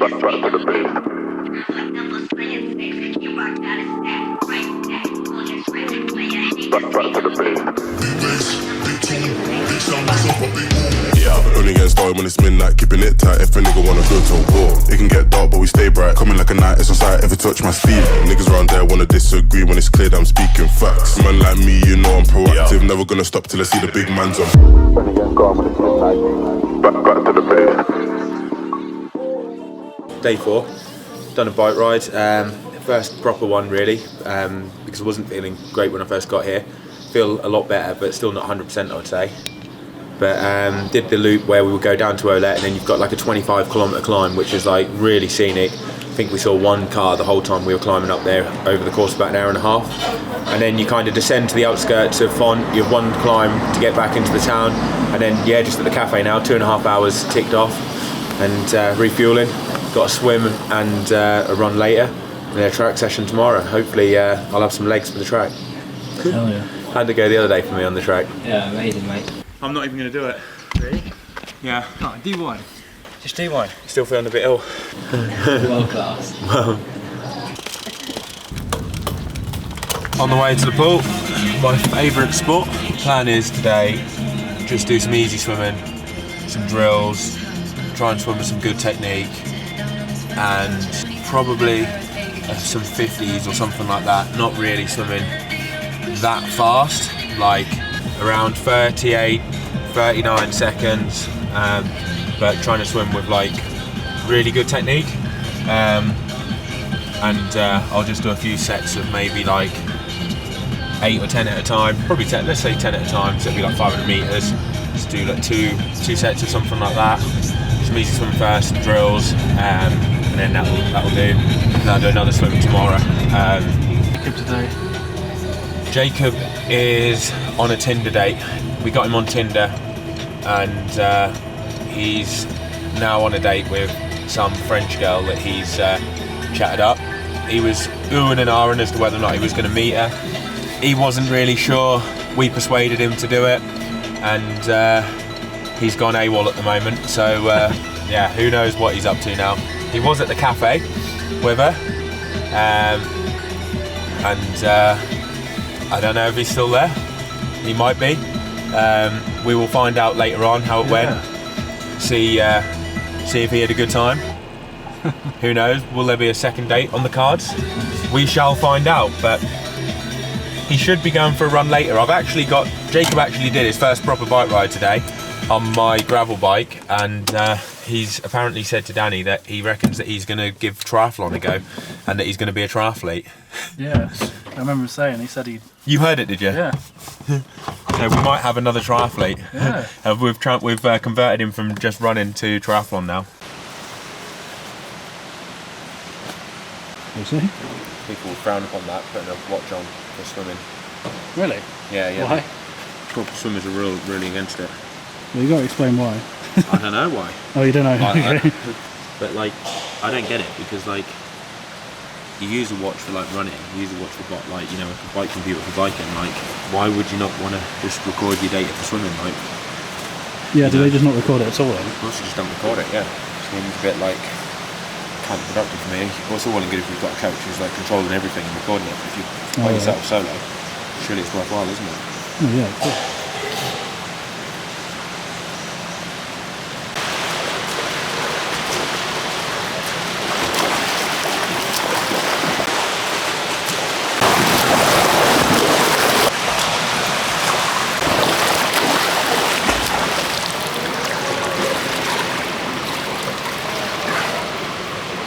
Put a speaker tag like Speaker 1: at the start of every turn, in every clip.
Speaker 1: Only getting started when it's midnight, keeping it tight if a nigga wanna go to war. It can get dark but we stay bright, coming like a night, it's on sight if you touch my sleeve. Niggas around there wanna disagree when it's clear that I'm speaking facts. Man like me, you know I'm proactive, never gonna stop till I see the big man's on. Only getting started when it's midnight, back to the base.
Speaker 2: Day 4, done a bike ride, first proper one really, because I wasn't feeling great when I first got here. Feel a lot better, but still not 100% I would say. But did the loop where we would go down to Olet, and then you've got like a 25-kilometre climb, which is like really scenic. I think we saw one car the whole time we were climbing up there over the course of about an hour and a half. And then you kind of descend to the outskirts of Font, you have one climb to get back into the town, and then yeah, just at the cafe now, 2.5 hours ticked off, and refueling. Got a swim and a run later, and a track session tomorrow. Hopefully I'll have some legs for the track.
Speaker 3: Hell yeah.
Speaker 2: How'd it go the other day for me on the track?
Speaker 3: Yeah, amazing, mate.
Speaker 2: I'm not even going to do it.
Speaker 3: Really?
Speaker 2: Yeah.
Speaker 3: No, do one. Just do one.
Speaker 2: Still feeling a bit ill.
Speaker 3: World class.
Speaker 2: Well. On the way to the pool, my favourite spot. Plan is today, just do some easy swimming, some drills, try and swim with some good technique, and probably some 50s or something like that. Not really swimming that fast, like around 38, 39 seconds, but trying to swim with like really good technique, and I'll just do a few sets of maybe like 8 or 10 at a time, probably 10, let's say 10 at a time, so it'll be like 500 metres, just do like two sets of something like that, some easy swim first, some drills, and then that'll do, and I'll do another swim tomorrow.
Speaker 3: Today.
Speaker 2: Jacob is on a Tinder date. We got him on Tinder, and he's now on a date with some French girl that he's chatted up. He was oohing and ahhing as to whether or not he was going to meet her. He wasn't really sure. We persuaded him to do it, and he's gone AWOL at the moment. So yeah, who knows what he's up to now. He was at the cafe with her, and I don't know if he's still there. He might be. We will find out later on how it went. See if he had a good time. Who knows? Will there be a second date on the cards? We shall find out. But he should be going for a run later. Jacob actually did his first proper bike ride today on my gravel bike, and he's apparently said to Danny that he reckons that he's going to give triathlon a go, and that he's going to be a triathlete.
Speaker 4: Yeah, I remember him saying, he said he...
Speaker 2: You heard it, did you?
Speaker 4: Yeah.
Speaker 2: So we might have another triathlete.
Speaker 4: Yeah.
Speaker 2: We've converted him from just running to triathlon now.
Speaker 4: You see?
Speaker 2: People will frown upon that, putting a watch on for swimming.
Speaker 4: Really?
Speaker 2: Yeah.
Speaker 4: Why?
Speaker 2: Proper swimmers are really against it.
Speaker 4: Well, you got to explain why.
Speaker 2: I don't know why.
Speaker 4: Oh, you don't know? Okay.
Speaker 2: But like, I don't get it, because like, you use a watch for like running, you use a watch for like, you know, a bike computer for biking. Like, why would you not want to just record your data for swimming? Like,
Speaker 4: yeah, do they just not record it at all then?
Speaker 2: Of course, you just don't record it. Yeah, seems a bit like counterproductive for me. Well, it's all well and good if you've got a coach who's like controlling everything and recording it. If you by yourself solo, surely it's worthwhile, isn't it?
Speaker 4: Oh yeah, of course.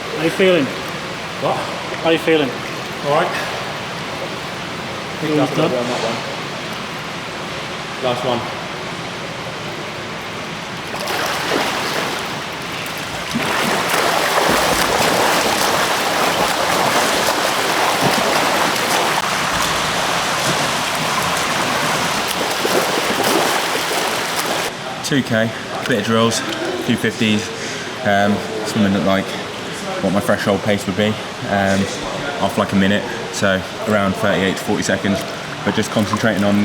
Speaker 4: How are you feeling?
Speaker 2: What?
Speaker 4: How are you feeling?
Speaker 2: Alright. Picked up a little bit on that one. Last one. $2K, bit of drills, a few 50s, swimming at like what my threshold pace would be, off like a minute, so around 38 to 40 seconds, but just concentrating on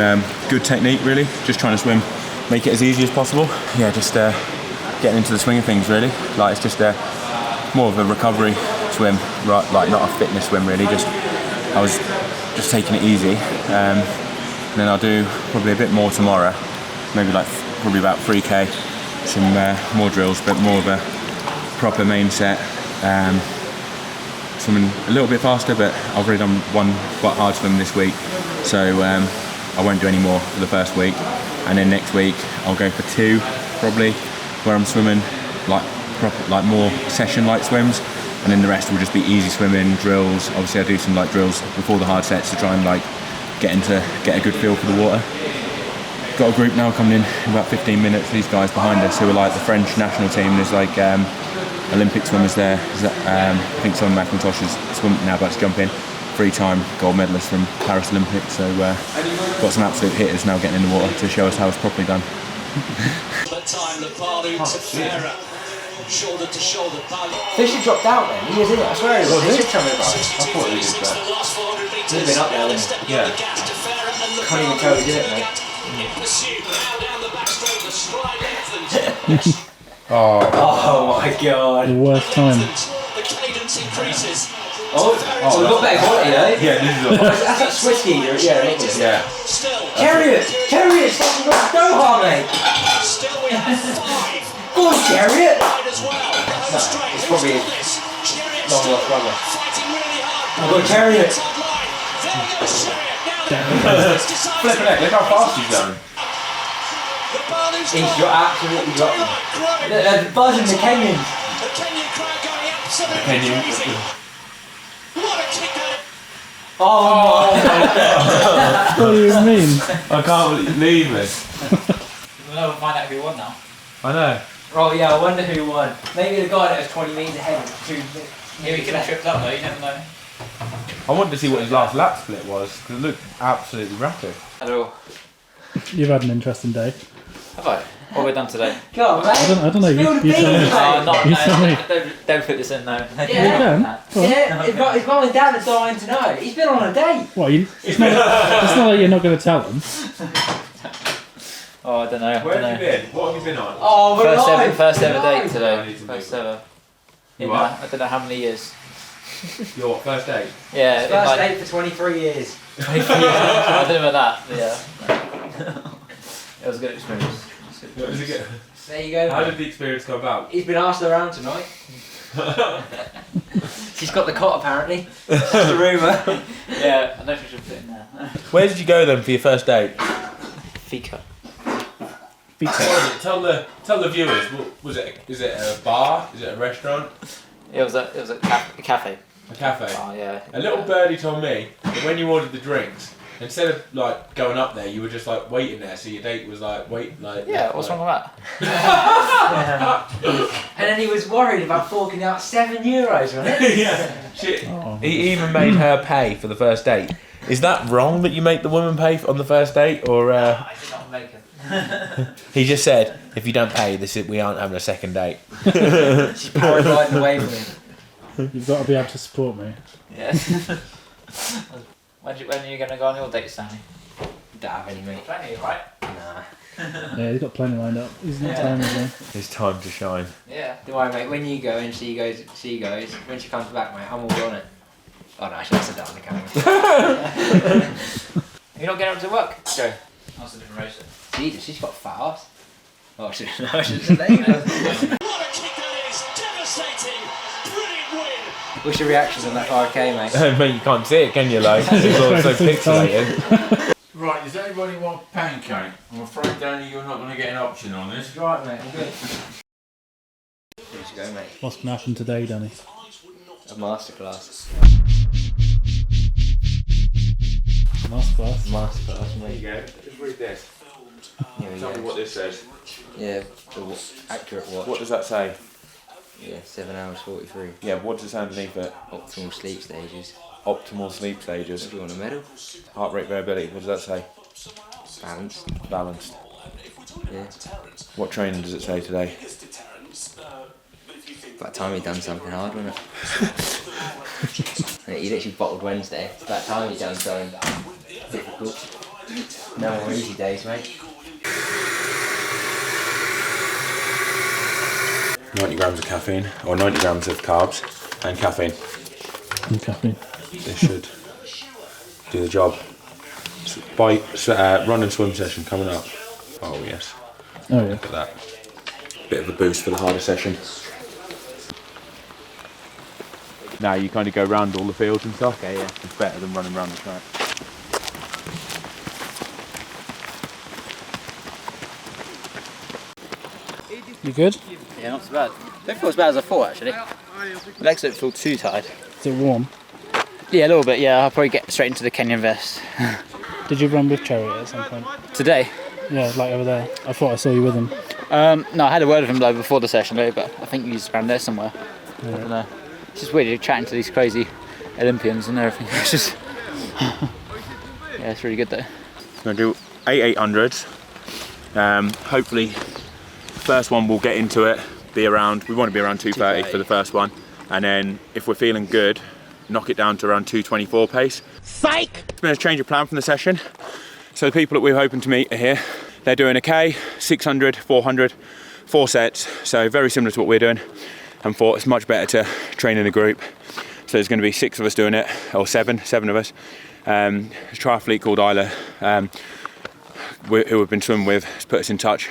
Speaker 2: good technique really, just trying to swim, make it as easy as possible. Yeah, just getting into the swing of things really, like it's just
Speaker 5: more of a recovery swim, right? Like not a fitness swim really. I was just taking it easy. And then I'll do probably a bit more tomorrow. Maybe like probably about 3k. Some more drills, but more of a proper main set. Swimming a little bit faster, but I've already done one quite hard swim this week, so I won't do any more for the first week. And then next week I'll go for 2 probably, where I'm swimming like proper, like more session-like swims, and then the rest will just be easy swimming, drills. Obviously I do some like drills before the hard sets to try and like get a good feel for the water. Got a group now coming in about 15 minutes. These guys behind us who are like the French national team. There's like Olympic swimmers there. I think some of McIntosh's now about to jump in. 3-time gold medalist from Paris Olympics. So got some absolute hitters now getting in the water to show us how it's properly done.
Speaker 3: Fisher dropped out then. He was in it. I swear he was. He should tell me about it. I thought he was there. He'd have been up there, wouldn't he?
Speaker 2: Yeah.
Speaker 3: Can't even tell he did it, mate. Oh my god.
Speaker 4: The worst time.
Speaker 3: Oh, we've got better quality though.
Speaker 2: Yeah, this is
Speaker 3: That's that Swiss geezer, yeah, English.
Speaker 2: yeah.
Speaker 3: Chariot! Chariot! Go hard, mate! Go on, Chariot! No, it's probably long lost brother. I've got Chariot!
Speaker 2: Flipping heck, look how fast he's going.
Speaker 3: You're absolutely got them. They're buzzing the Kenyans. Oh my god!
Speaker 4: What do you mean?
Speaker 2: I can't believe it.
Speaker 3: We'll never find out who won now.
Speaker 2: I know.
Speaker 3: Oh yeah, I wonder who won. Maybe the guy that was 20 metres ahead was 2 minutes. Maybe he could have tripped up though, you never know.
Speaker 2: I wanted to see what his last lap split was, because it looked absolutely rapid.
Speaker 3: Hello.
Speaker 4: You've had an interesting day.
Speaker 3: Have I? What have we done today? Go on, mate.
Speaker 4: I don't know. You tell me. You tell me.
Speaker 3: Don't put this in now.
Speaker 4: You can.
Speaker 3: Yeah, his mum and dad are dying to know. He's been on a date.
Speaker 4: What? It's not like you're not going to tell them.
Speaker 3: Oh, I don't know.
Speaker 2: Where have you been? What have you been on?
Speaker 3: Oh, we're first ever date
Speaker 2: I
Speaker 3: today.
Speaker 2: need to
Speaker 3: First
Speaker 2: move.
Speaker 3: ever. In
Speaker 2: You what?
Speaker 3: I don't know how many years.
Speaker 2: Your first date?
Speaker 3: Yeah,
Speaker 6: First date for 23 years.
Speaker 3: 23 years. I don't know about that, but yeah. It was a good experience.
Speaker 6: There you go.
Speaker 2: How did the experience come about?
Speaker 6: He's been asked around tonight. She's got the cot apparently. That's the rumour.
Speaker 3: Yeah, I don't think we should put it in there.
Speaker 2: Where did you go then for your first date?
Speaker 3: Fika.
Speaker 2: Tell the viewers. What was it? Is it a bar? Is it a restaurant?
Speaker 3: It was a cafe.
Speaker 2: A cafe.
Speaker 3: Oh yeah.
Speaker 2: A little birdie told me that when you ordered the drinks, instead of like going up there, you were just like waiting there. So your date was like
Speaker 3: Yeah, what's wrong with that?
Speaker 6: And then he was worried about forking out €7, wasn't it?
Speaker 2: Yeah. Shit. Oh. He even made her pay for the first date. Is that wrong that you make the woman pay on the first date, or?
Speaker 3: I did not make it.
Speaker 2: He just said, if you don't pay, we aren't having a second date.
Speaker 6: She's paragliding away from him.
Speaker 4: You've got to be able to support me.
Speaker 3: Yeah. When are you going to go on your date, Stanley?
Speaker 6: Don't have any, mate.
Speaker 3: Plenty, right?
Speaker 6: Nah.
Speaker 4: Yeah, he's got plenty lined up. He's not time as well.
Speaker 2: It's time to shine.
Speaker 3: Yeah.
Speaker 6: Don't worry, mate. When you go and she goes, when she comes back, mate, I'm all on it. Oh no, I should have said that on the camera.
Speaker 3: You're not getting up to work, Joe? That's a different race.
Speaker 6: Jesus, she's got fat ass. Oh, I should have said that. What's your reactions on that 5k, mate?
Speaker 2: Mate, you can't see it, can you? Like, it's all so pixelated.
Speaker 7: Right, does anybody want pancake? I'm afraid, Danny, you're not going to get an option on this.
Speaker 6: Right, mate, I'm good. Where'd you go, mate?
Speaker 4: What's going to happen today, Danny?
Speaker 6: A masterclass.
Speaker 4: Masterclass?
Speaker 6: Masterclass, mate.
Speaker 2: There you go. Just read this.
Speaker 6: Here we
Speaker 2: Tell me
Speaker 6: go.
Speaker 2: what this says.
Speaker 6: Yeah, the accurate watch.
Speaker 2: What does that say?
Speaker 6: Yeah, 7 hours 43.
Speaker 2: Yeah, what does it say underneath it?
Speaker 6: Optimal sleep stages.
Speaker 2: Optimal sleep stages.
Speaker 6: Do you want a medal?
Speaker 2: Heart rate variability. What does that say?
Speaker 6: Balanced.
Speaker 2: Balanced.
Speaker 6: Yeah.
Speaker 2: What training does it say today?
Speaker 6: About time he'd done something hard, wasn't it? He literally bottled Wednesday. It's about time he'd done something difficult. No more easy days, mate.
Speaker 5: 90 grams of caffeine, or 90 grams of carbs and caffeine.
Speaker 4: And caffeine.
Speaker 5: This should do the job. Run and swim session coming up. Oh yes.
Speaker 4: Oh yeah.
Speaker 5: Look at that. Bit of a boost for the harder session. Now you kind of go round all the fields and stuff.
Speaker 6: Okay, yeah.
Speaker 5: It's better than running around the track.
Speaker 4: You good?
Speaker 6: Yeah, not too bad. Don't feel as bad as I thought actually. Legs don't feel too tired.
Speaker 4: Is it warm?
Speaker 6: Yeah, a little bit, yeah. I'll probably get straight into the Kenyan vest.
Speaker 4: Did you run with Cherry at some point?
Speaker 6: Today?
Speaker 4: Yeah, like over there. I thought I saw you with him.
Speaker 6: No, I had a word with him though before the session though, but I think he's around there somewhere. I don't know. It's just weird, you're chatting to these crazy Olympians and everything. It's just... yeah, it's really good though.
Speaker 5: I'm going to do 8 800s. Hopefully, first one we'll get into it, we want to be around 230 for the first one. And then if we're feeling good, knock it down to around 224 pace. Psych! It's been a change of plan from the session. So the people that we were hoping to meet are here. They're doing a K, 600, 400, 4 sets. So very similar to what we're doing. And thought it's much better to train in a group. So there's going to be 6 of us doing it, or 7 of us. A triathlete called Isla, who we've been swimming with, has put us in touch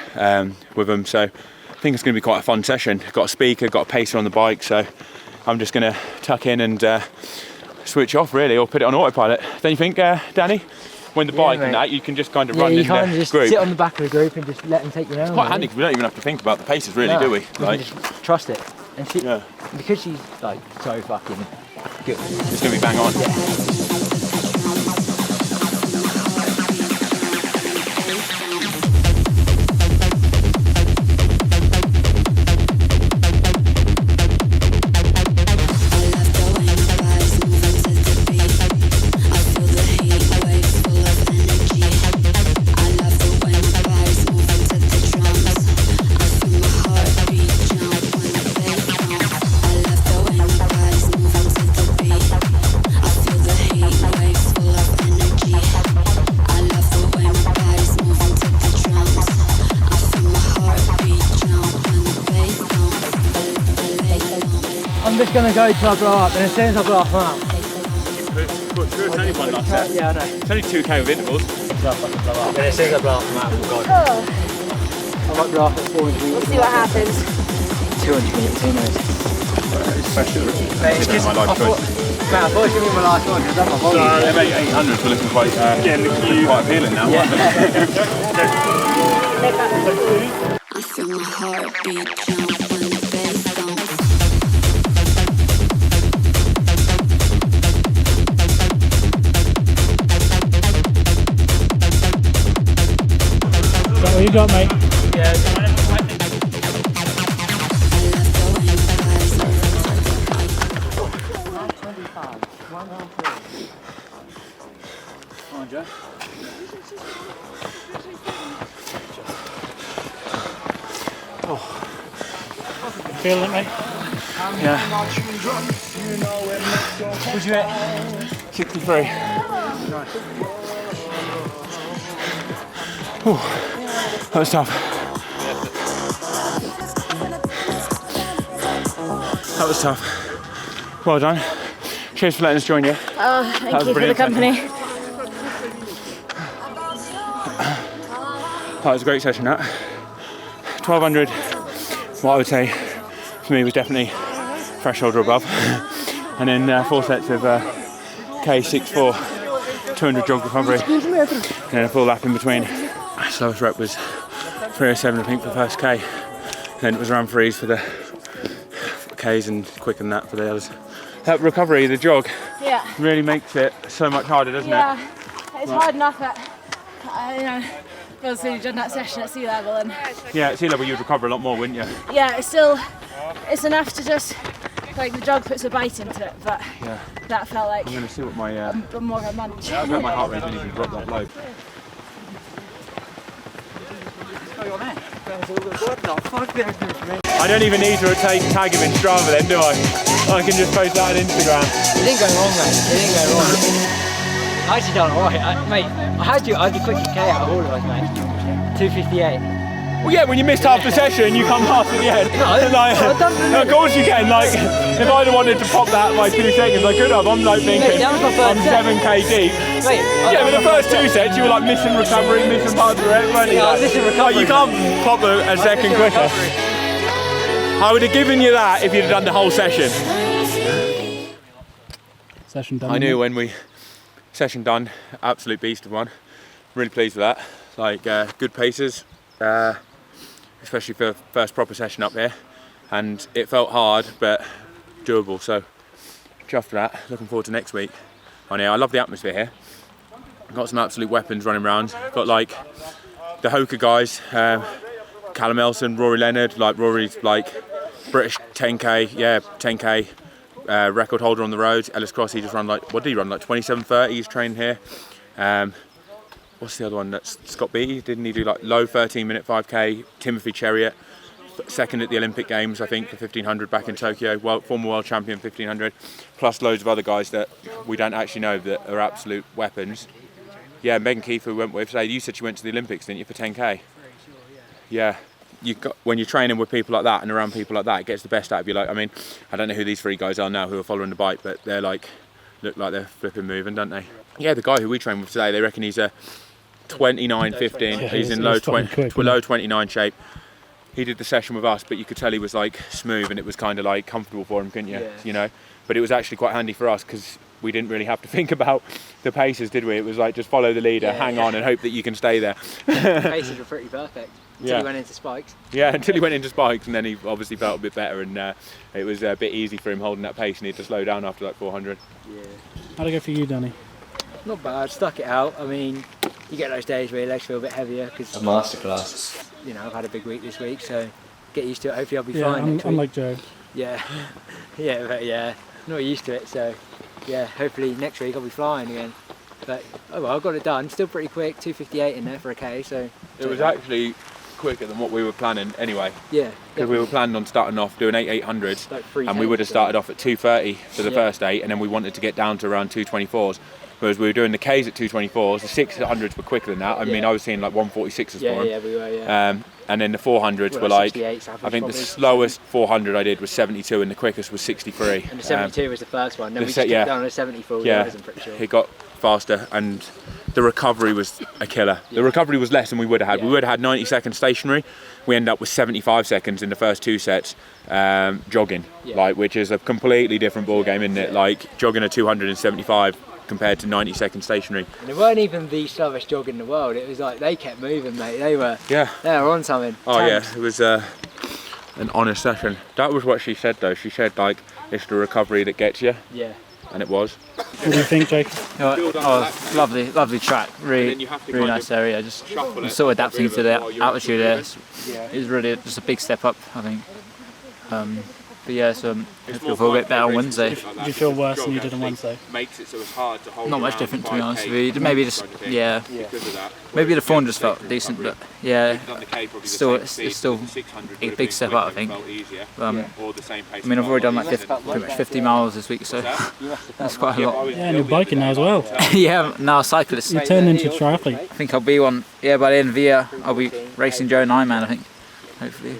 Speaker 5: with them. So I think it's going to be quite a fun session. Got a speaker, got a pacer on the bike. So I'm just going to tuck in and switch off really, or put it on autopilot. Don't you think, Danny? When the bike and that, you can just kind of run in the group.
Speaker 6: You just sit on the back of the group and just let them take you down.
Speaker 5: It's quite handy because we don't even have to think about the paces really, do we?
Speaker 6: You can just trust it. And she, because she's like so fucking good.
Speaker 5: It's going to be bang on.
Speaker 6: I'm just gonna go till I blow up, and as soon as I blow up, I'm out.
Speaker 5: It's only one last set.
Speaker 6: Yeah, I know.
Speaker 5: It's only 2K with intervals.
Speaker 6: And as soon as I blow up, I'm out. Oh god. I might blow up at 400 meters.
Speaker 8: We'll see what happens.
Speaker 6: 200 meters, who knows?
Speaker 5: Especially
Speaker 6: It's just,
Speaker 5: my life choice.
Speaker 6: Man, I thought it was going to be my last one, because that's my volume.
Speaker 5: So, 800s were looking quite, quite appealing now.
Speaker 6: Yeah.
Speaker 8: I feel my heartbeat jump when the bass thumps.
Speaker 4: What you got, mate? Feeling it, mate?
Speaker 5: Yeah. What'd you at? 63. Whew. That was tough. That was tough. Well done. Cheers for letting us join you.
Speaker 8: Oh, thank you for the company.
Speaker 5: That was a great session, that. 1200, what I would say for me was definitely threshold or above. And then 4 sets of K64, 200 jog recovery. And then a full lap in between. Slowest rep was 307, I think, for the first K. And then it was around 3s for the Ks and quicker than that for the others. That recovery, the jog, really makes it so much harder, doesn't it?
Speaker 8: Yeah, it's hard enough at, obviously you've done that session at sea level, and
Speaker 5: Yeah, at sea level you'd recover a lot more, wouldn't you?
Speaker 8: yeah, it's enough to just, like the jog puts a bite into it, but that felt like
Speaker 5: I'm going to see what my
Speaker 8: more of a munch.
Speaker 5: I bet my heart rate didn't even drop that low. I don't even need to tag him in Strava then, do I? I can just post that on Instagram.
Speaker 6: It didn't go wrong, mate. It didn't go wrong. I actually done alright, mate. I had you quickly K out of all of us, mate. 258.
Speaker 5: Well, yeah, when you missed half the session, you come last at the end. No, of course you can. Like, if I'd have wanted to pop that by 2 seconds, I could have. I'm like thinking, I'm 7k deep. Yeah, but the first 2 sets, you were like missing recovery, missing parts of it, weren't you? Like, you can't pop a second quicker. I would have given you that if you'd have done the whole session.
Speaker 4: Session done.
Speaker 5: I knew when we session done, absolute beast of one. Really pleased with that. Like good paces, especially for the first proper session up here, and it felt hard but doable. So chuffed for that. Looking forward to next week. I love the atmosphere here. Got some absolute weapons running around. Got like the Hoka guys, Callum Elson, Rory Leonard. Like Rory's like British 10k, yeah 10k. Record holder on the road. Ellis Cross, he just ran like, what did he run, like 27:30, he's trained here. What's the other one? That's Scott Beattie, didn't he do like low 13-minute 5k? Timothy Chariot, second at the Olympic Games, I think, for 1500 back in Tokyo, former world champion 1500, plus loads of other guys that we don't actually know that are absolute weapons. Yeah, Megan Keefe, who we went with, you said she went to the Olympics, didn't you, for 10k? Yeah. When you're training with people like that and around people like that, it gets the best out of you. Like, I mean, I don't know who these 3 guys are now who are following the bike, but they're like, look like they're flipping moving, don't they? Yeah, the guy who we train with today, they reckon he's a 29:15.
Speaker 4: Yeah,
Speaker 5: he's in low 29 shape. He did the session with us, but you could tell he was like smooth, and it was kind of like comfortable for him, couldn't you? Yeah. You know, but it was actually quite handy for us because we didn't really have to think about the paces, did we? It was like just follow the leader, hang on, and hope that you can stay there.
Speaker 6: The paces were pretty perfect. Until he went into spikes. Yeah,
Speaker 5: until he went into spikes, and then he obviously felt a bit better, and it was a bit easy for him holding that pace, and he had to slow down after like 400.
Speaker 6: Yeah.
Speaker 4: How'd it go for you, Danny?
Speaker 6: Not bad, stuck it out. I mean, you get those days where your legs feel a bit heavier because...
Speaker 3: A masterclass.
Speaker 6: You know, I've had a big week this week, so get used to it. Hopefully I'll be
Speaker 4: Yeah,
Speaker 6: fine next week.
Speaker 4: unlike Joe.
Speaker 6: Yeah, but not used to it, so yeah, hopefully next week I'll be flying again. But, oh well, I got it done. Still pretty quick, 2:58 in there for a K, so...
Speaker 5: It was actually quicker than what we were planning anyway.
Speaker 6: Yeah.
Speaker 5: Because we were planning on starting off doing 800s,
Speaker 6: like
Speaker 5: and we would have started off at 2:30 for the first 8, and then we wanted to get down to around 2:24s. Whereas we were doing the Ks at 2:24s, the 600s were quicker than that. I mean, I was seeing like 146s for them.
Speaker 6: Yeah, we were,
Speaker 5: and then the 400s were like, I think
Speaker 6: probably.
Speaker 5: the slowest 400 I did was 72, and the quickest was 63.
Speaker 6: And the 72 was the first one. Then we just kept down to 74.
Speaker 5: Yeah,
Speaker 6: I'm pretty sure.
Speaker 5: it got faster, and the recovery was a killer. The recovery was less than we would have had. We would have had 90 seconds stationary. We ended up with 75 seconds in the first 2 sets jogging, like, which is a completely different ball game, isn't it? Like jogging a 275 compared to 90 seconds stationary.
Speaker 6: And they weren't even the slowest jog in the world. It was like they kept moving, mate. They were on something.
Speaker 5: Oh
Speaker 6: Tanks.
Speaker 5: yeah, it was an honest session. That was what she said though. She said like, it's the recovery that gets you.
Speaker 6: Yeah.
Speaker 5: And it was.
Speaker 4: What do you think, Jake?
Speaker 6: Oh, lovely track. Really nice area. Just sort of adapting to the altitude there. It was really just a big step up, I think. But yeah, so hopefully feel a bit better on Wednesday.
Speaker 4: Did you feel worse than you did on Wednesday?
Speaker 6: Not much different, to be honest with you. Maybe just, maybe the 400 just felt decent, but yeah, it's still a big step up, I think. I mean, I've already done like pretty much 50 miles this week, so that's quite a lot.
Speaker 4: Yeah, and you're biking now as well.
Speaker 6: Yeah, now a cyclist.
Speaker 4: You turned into a triathlete.
Speaker 6: I think I'll be one, by the end of the year, I'll be racing Joe and Ironman, I think, hopefully.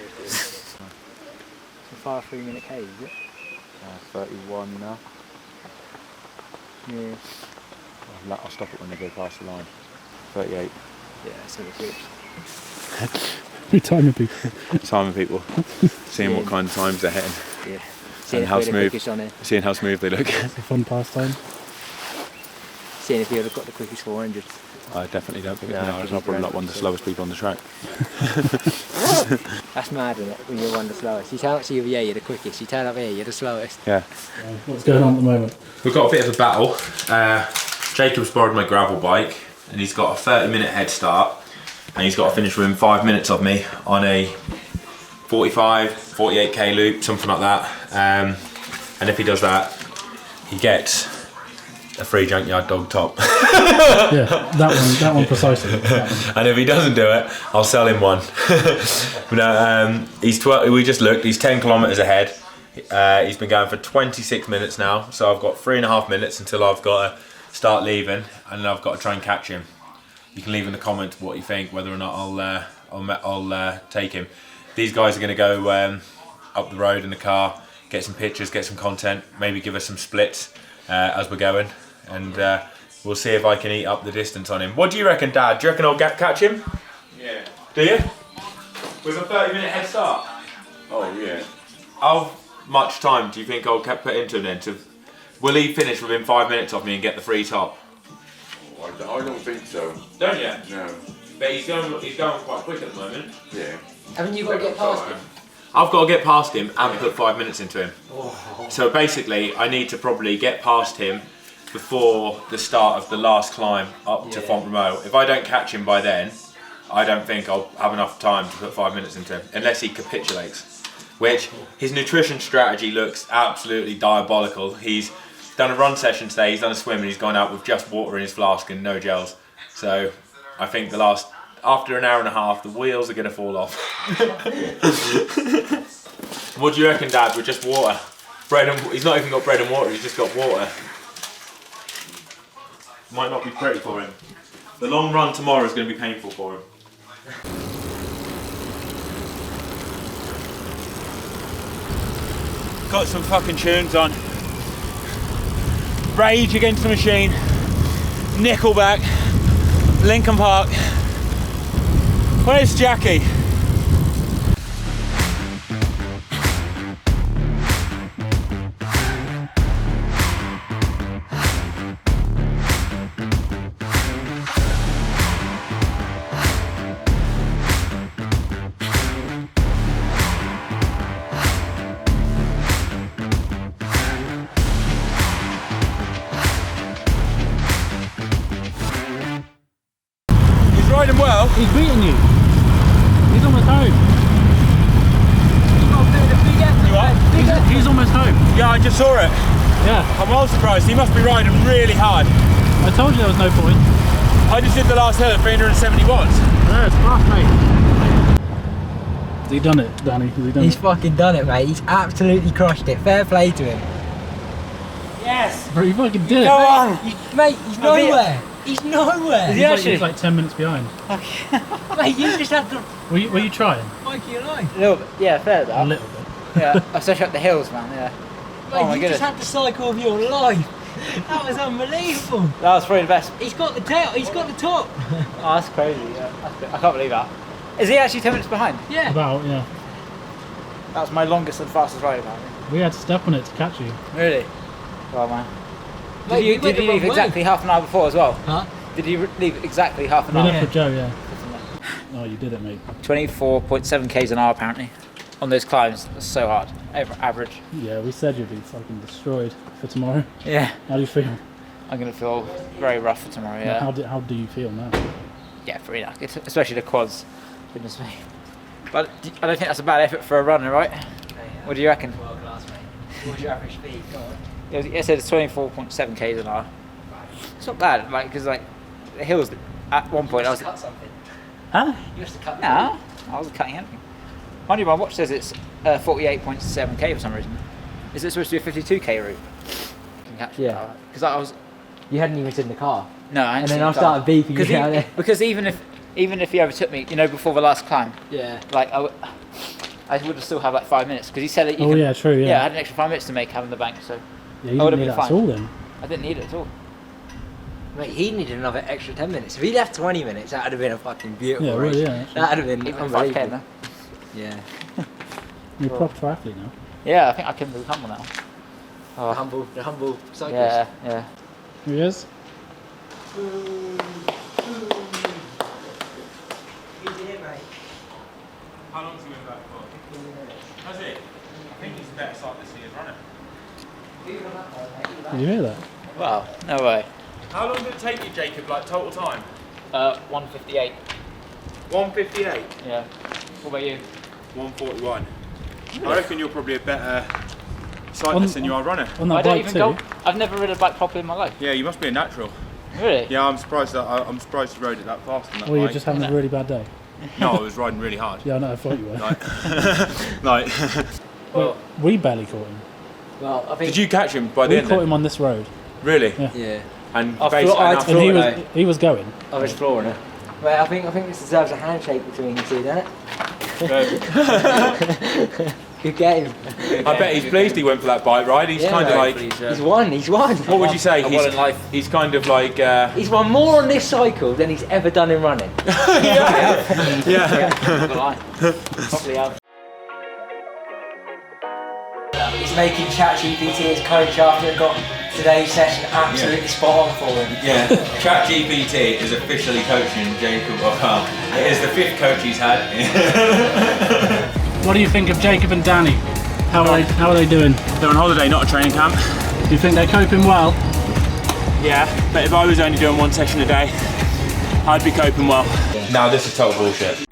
Speaker 6: 3-minute K, is it?
Speaker 5: 31 now.
Speaker 6: Yeah.
Speaker 5: I'll stop it when they go past the line. 38.
Speaker 6: Yeah, so the groups.
Speaker 4: We're timing people.
Speaker 5: Timing people. Seeing what kind of times they're hitting.
Speaker 6: Yeah.
Speaker 5: Seeing how smooth they look.
Speaker 4: It's a fun pastime.
Speaker 6: Seeing if you'd have got the quickest 400.
Speaker 5: I definitely don't think I'm probably not one of the slowest people on the track.
Speaker 6: That's mad, isn't it, when you're one of the slowest. You turn up to you, you're the quickest. You turn up here, you're the slowest.
Speaker 5: Yeah.
Speaker 4: What's going on at the moment?
Speaker 2: We've got a bit of a battle. Jacob's borrowed my gravel bike, and he's got a 30-minute head start, and he's got to finish within 5 minutes of me on a 48k loop, something like that. And if he does that, he gets a free junkyard dog top.
Speaker 4: Yeah, that one precisely.
Speaker 2: And if he doesn't do it, I'll sell him one. We just looked, he's 10 kilometres ahead. He's been going for 26 minutes now, so I've got 3.5 minutes until I've got to start leaving, and then I've got to try and catch him. You can leave in the comments what you think, whether or not I'll take him. These guys are going to go up the road in the car, get some pictures, get some content, maybe give us some splits as we're going, and we'll see if I can eat up the distance on him. What do you reckon, Dad? Do you reckon I'll catch him?
Speaker 7: Yeah.
Speaker 2: Do you? With a 30-minute head start?
Speaker 7: Oh, yeah.
Speaker 2: How much time do you think I'll put into him then? Will he finish within 5 minutes of me and get the free top?
Speaker 7: I don't think so.
Speaker 2: Don't you?
Speaker 7: No.
Speaker 2: But he's going quite quick at the moment.
Speaker 7: Yeah.
Speaker 3: Haven't you got to get past him?
Speaker 2: I've got to get past him and put 5 minutes into him. So basically, I need to probably get past him before the start of the last climb up to Font-Romeu. If I don't catch him by then, I don't think I'll have enough time to put 5 minutes into him, unless he capitulates. Which, his nutrition strategy looks absolutely diabolical. He's done a run session today, he's done a swim, and he's gone out with just water in his flask and no gels. So I think after an hour and a half, the wheels are going to fall off. What do you reckon, Dad, with just water? He's not even got bread and water, he's just got water. Might not be pretty for him. The long run tomorrow is going to be painful for him. Got some fucking tunes on. Rage Against the Machine, Nickelback, Linkin Park. Where's Jackie? Riding well.
Speaker 4: He's beating you. He's almost home.
Speaker 2: You what?
Speaker 4: He's almost home.
Speaker 2: Yeah, I just saw it.
Speaker 4: Yeah.
Speaker 2: I'm well surprised. He must be riding really hard.
Speaker 4: I told you there was no point.
Speaker 2: I just did the last hill at 370 watts.
Speaker 4: Yeah, it's fast, mate. Has he done it, Danny? Has he done
Speaker 3: He's
Speaker 4: it?
Speaker 3: fucking done it, mate. He's absolutely crushed it. Fair play to him. Yes!
Speaker 4: Bro, you fucking did it.
Speaker 3: Go on! Mate, he's nowhere. He's nowhere.
Speaker 4: He's like 10 minutes behind.
Speaker 3: Mate, you just have to
Speaker 4: Were you trying?
Speaker 3: make your life.
Speaker 6: A little bit, yeah, fair
Speaker 4: A
Speaker 6: though.
Speaker 4: little bit.
Speaker 6: Yeah, especially up the hills, man. Yeah.
Speaker 3: Mate,
Speaker 6: Oh my
Speaker 3: you
Speaker 6: goodness.
Speaker 3: just had the cycle of your life. That was unbelievable.
Speaker 6: That was probably the best.
Speaker 3: He's got the tail. He's got the top.
Speaker 6: Oh, that's crazy. Yeah, I can't believe that. Is he actually 10 minutes behind?
Speaker 3: Yeah.
Speaker 4: About, yeah.
Speaker 6: That was my longest and fastest ride, man.
Speaker 4: We had to step on it to catch you.
Speaker 6: Really? Well, man.
Speaker 3: Mate,
Speaker 6: Did you
Speaker 3: you went the
Speaker 6: leave
Speaker 3: wrong
Speaker 6: exactly half an hour before as well?
Speaker 3: Huh?
Speaker 6: Did you leave exactly half an
Speaker 4: We
Speaker 6: hour?
Speaker 4: left with Joe, yeah. Oh, you did it, mate.
Speaker 6: 24.7 k's an hour apparently. On those climbs, that's so hard. Average.
Speaker 4: Yeah, we said you'd be fucking destroyed for tomorrow.
Speaker 6: Yeah.
Speaker 4: How do you feel?
Speaker 6: I'm gonna feel very rough for tomorrow, yeah.
Speaker 4: How do you feel now?
Speaker 6: Yeah, pretty knackered, especially the quads. Goodness me. But I don't think that's a bad effort for a runner, right? What do you reckon?
Speaker 3: World class, mate. What's your average speed? Go on.
Speaker 6: It said it's 24.7 k's an hour. It's not bad, like, because like the hills at one point I was.
Speaker 3: Cut something.
Speaker 6: Huh?
Speaker 3: You used to cut.
Speaker 6: No, I wasn't cutting anything. Mind you, my watch says it's 48.7k for some reason. Is it supposed to be a 52k route?
Speaker 3: Yeah.
Speaker 6: Because I was.
Speaker 3: You hadn't even seen the car.
Speaker 6: No, I
Speaker 3: And then I started beeping you out there.
Speaker 6: Because even if he overtook me, you know, before the last climb,
Speaker 3: Yeah.
Speaker 6: like I would have still have like 5 minutes because he said that you
Speaker 4: Oh,
Speaker 6: can,
Speaker 4: yeah, true, yeah.
Speaker 6: Yeah, I had an extra 5 minutes to make having the bank, so
Speaker 4: Yeah, you
Speaker 6: I would've
Speaker 4: didn't need
Speaker 6: been
Speaker 4: that at
Speaker 6: fine.
Speaker 4: all then.
Speaker 6: I didn't need it at all.
Speaker 3: Mate, he needed another extra 10 minutes. If he left 20 minutes, that would have been a fucking beautiful
Speaker 4: Yeah,
Speaker 3: race.
Speaker 4: really, yeah, actually.
Speaker 3: That would have been
Speaker 6: Even 5k
Speaker 3: unbelievable.
Speaker 6: now.
Speaker 3: Yeah.
Speaker 4: You're a proper triathlete now.
Speaker 6: Yeah, I think I can become one now.
Speaker 3: The humble cyclist.
Speaker 6: Yeah, yeah.
Speaker 4: Here he is.
Speaker 2: How long's he been back for?
Speaker 3: 15 minutes.
Speaker 2: Has he? I think he's the better cyclist he is running.
Speaker 4: Did you hear that?
Speaker 6: Wow, no way.
Speaker 2: How long did it take you, Jacob, like total time?
Speaker 6: 158.
Speaker 2: 158?
Speaker 6: Yeah. What about you?
Speaker 2: 141. I reckon you're probably a better cyclist than you are runner.
Speaker 4: On that
Speaker 6: I don't
Speaker 4: bike
Speaker 6: even
Speaker 4: too.
Speaker 6: go. I've never ridden a bike properly in my life.
Speaker 2: Yeah, you must be a natural.
Speaker 6: Really?
Speaker 2: Yeah, I'm surprised you rode it that fast on that
Speaker 4: Or you're
Speaker 2: bike.
Speaker 4: just having a really bad day.
Speaker 2: No, I was riding really hard.
Speaker 4: Yeah, I know, I thought you were.
Speaker 2: Like,
Speaker 4: Well, we barely caught him.
Speaker 3: Well, I think.
Speaker 2: did you catch him by the
Speaker 4: We
Speaker 2: end?
Speaker 4: caught
Speaker 2: then?
Speaker 4: him on this road.
Speaker 2: Really?
Speaker 4: Yeah.
Speaker 3: Yeah.
Speaker 2: And
Speaker 3: I
Speaker 2: basically,
Speaker 3: thought I'd
Speaker 2: and
Speaker 4: And he
Speaker 3: floored
Speaker 4: was going.
Speaker 3: I was flooring it.
Speaker 9: Well, I think this deserves a handshake between you two, doesn't it? Good game.
Speaker 5: I bet he's pleased he went for that bike ride. He's kind of like...
Speaker 9: He's won.
Speaker 5: What would you say? He's kind of like...
Speaker 9: He's won more on this cycle than he's ever done in running.
Speaker 5: Yeah.
Speaker 9: Probably have. He's making ChatGPT his coach after he got today's session absolutely spot on for him.
Speaker 5: Yeah, ChatGPT is officially coaching Jacob O'Connell. It is the 5th coach he's had.
Speaker 4: What do you think of Jacob and Danny? How are they doing?
Speaker 5: They're on holiday, not a training camp.
Speaker 4: Do you think they're coping well?
Speaker 5: Yeah, but if I was only doing 1 session a day, I'd be coping well. Now this is total bullshit.